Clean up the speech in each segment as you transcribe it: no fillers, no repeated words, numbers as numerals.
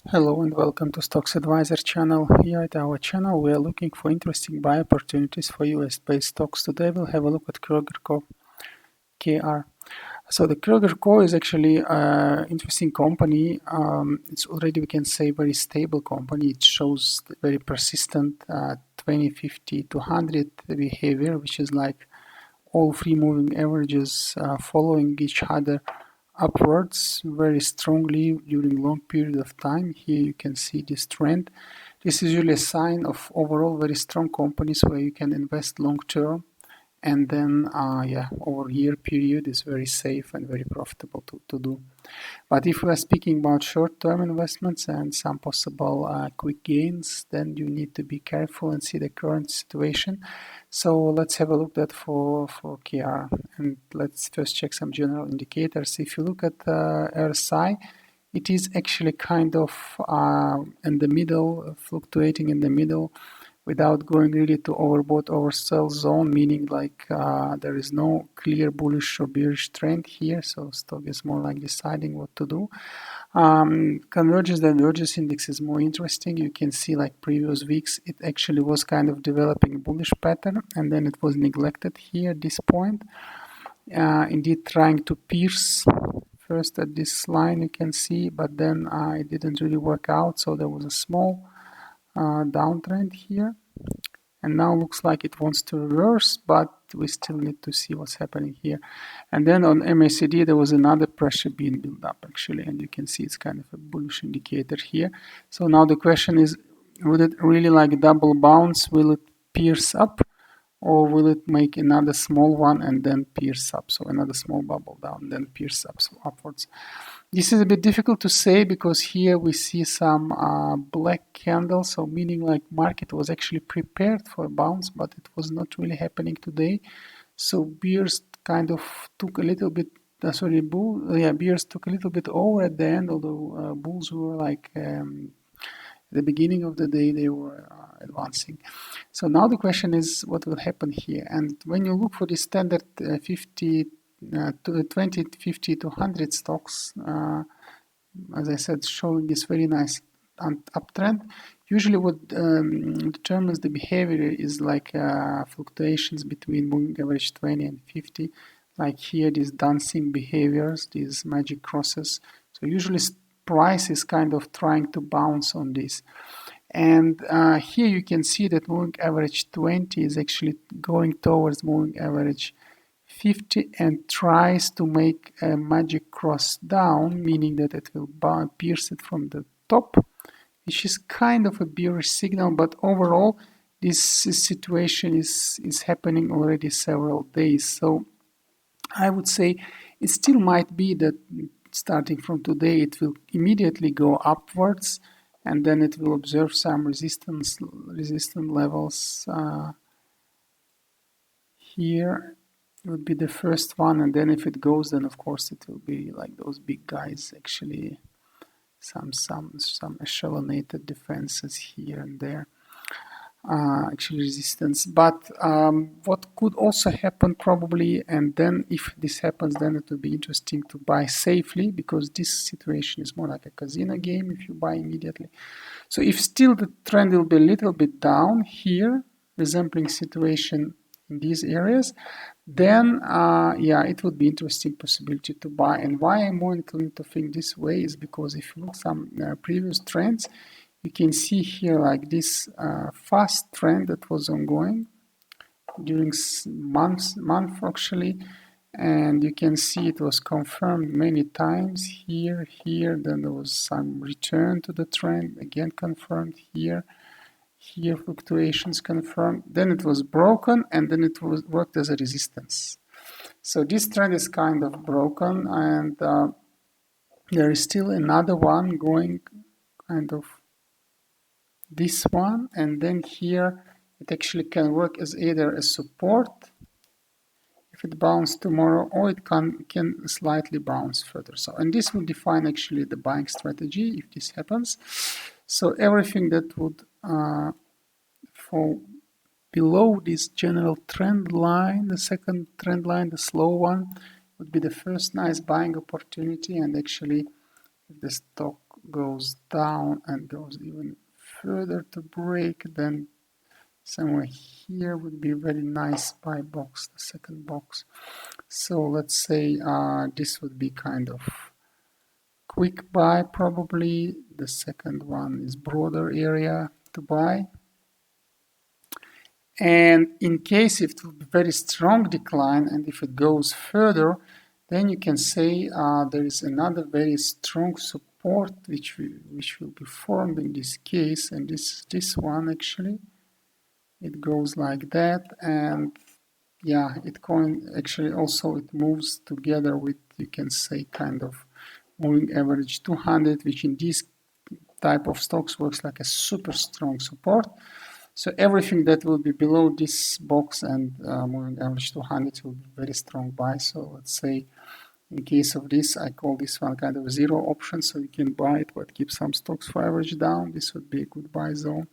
Hello and welcome to Stocks Advisor channel. Here at our channel we are looking for interesting buy opportunities for US-based stocks. Today we'll have a look at Kroger Co. KR. So the Kroger Co is actually an interesting company. It's already, we can say, very stable company. It shows very persistent 20, 50, 200 behavior, which is like all three moving averages following each other upwards very strongly during long period of time. Here you can see this trend. This is usually a sign of overall very strong companies where you can invest long term, and then over year period is very safe and very profitable to do. But if we are speaking about short-term investments and some possible quick gains, then you need to be careful and see the current situation. So let's have a look at for KR, and let's first check some general indicators. If you look at RSI, it is actually kind of in the middle, fluctuating in the middle, without going really to overbought oversell zone, meaning like there is no clear bullish or bearish trend here, so stock is more like deciding what to do. Convergence divergence index is more interesting. You can see like previous weeks it actually was kind of developing a bullish pattern, and then it was neglected here at this point, indeed trying to pierce first at this line, you can see, but then it didn't really work out, so there was a small downtrend here, and now looks like it wants to reverse, but we still need to see what's happening here. And then on MACD there was another pressure being built up actually, and you can see it's kind of a bullish indicator here. So now the question is, would it really like double bounce? Will it pierce up, or will it make another small one and then pierce up? So another small bubble down, then pierce up, so upwards. This is a bit difficult to say because here we see some black candles, so meaning like market was actually prepared for a bounce, but it was not really happening today. So bears kind of took a little bit, bears took a little bit over at the end, although bulls were like at the beginning of the day they were advancing. So now the question is what will happen here. And when you look for the standard 50 to 20, 50 to 100 stocks, as I said, showing this very nice uptrend. Usually what determines the behavior is like fluctuations between moving average 20 and 50. Like here, these dancing behaviors, these magic crosses. So usually price is kind of trying to bounce on this. And here you can see that moving average 20 is actually going towards moving average 50 and tries to make a magic cross down, meaning that it will pierce it from the top, which is kind of a bearish signal, but overall this situation is happening already several days. So I would say it still might be that starting from today it will immediately go upwards, and then it will observe some resistant levels here would be the first one, and then if it goes, then of course it will be like those big guys, actually some echeloned defenses here and there, actually resistance. But what could also happen probably, and then if this happens, then it will be interesting to buy safely, because this situation is more like a casino game if you buy immediately. So if still the trend will be a little bit down here, resembling situation in these areas, then it would be interesting possibility to buy. And why I'm more inclined to think this way is because if you look some previous trends, you can see here like this fast trend that was ongoing during month actually, and you can see it was confirmed many times here, then there was some return to the trend, again confirmed here, fluctuations confirmed, then it was broken, and then it was worked as a resistance. So this trend is kind of broken, and there is still another one going, kind of this one, and then here it actually can work as either a support if it bounces tomorrow, or it can slightly bounce further. So, and this will define actually the buying strategy if this happens. So everything that would fall below this general trend line, the second trend line, the slow one, would be the first nice buying opportunity. And actually, if the stock goes down and goes even further to break, then somewhere here would be a very nice buy box, the second box. So let's say this would be kind of quick buy probably. The second one is broader area to buy. And in case if it will be very strong decline and if it goes further, then you can say there is another very strong support which will be formed in this case, and this one actually. It goes like that, and yeah, it actually also it moves together with, you can say, kind of moving average 200, which in this type of stocks works like a super strong support. So everything that will be below this box and moving average 200 will be very strong buy. So let's say in case of this, I call this one kind of zero option, so you can buy it but keep some stocks for average down. This would be a good buy zone.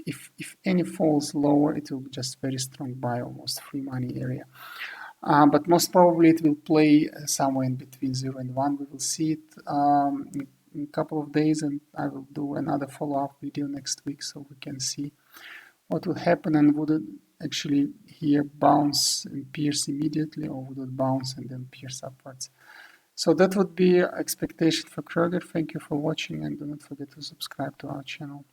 If any falls lower, it will be just very strong buy, almost free money area. But most probably it will play somewhere in between 0 and 1. We will see it in a couple of days, and I will do another follow-up video next week so we can see what will happen, and would it actually here bounce and pierce immediately, or would it bounce and then pierce upwards. So that would be expectation for Kroger. Thank you for watching, and do not forget to subscribe to our channel.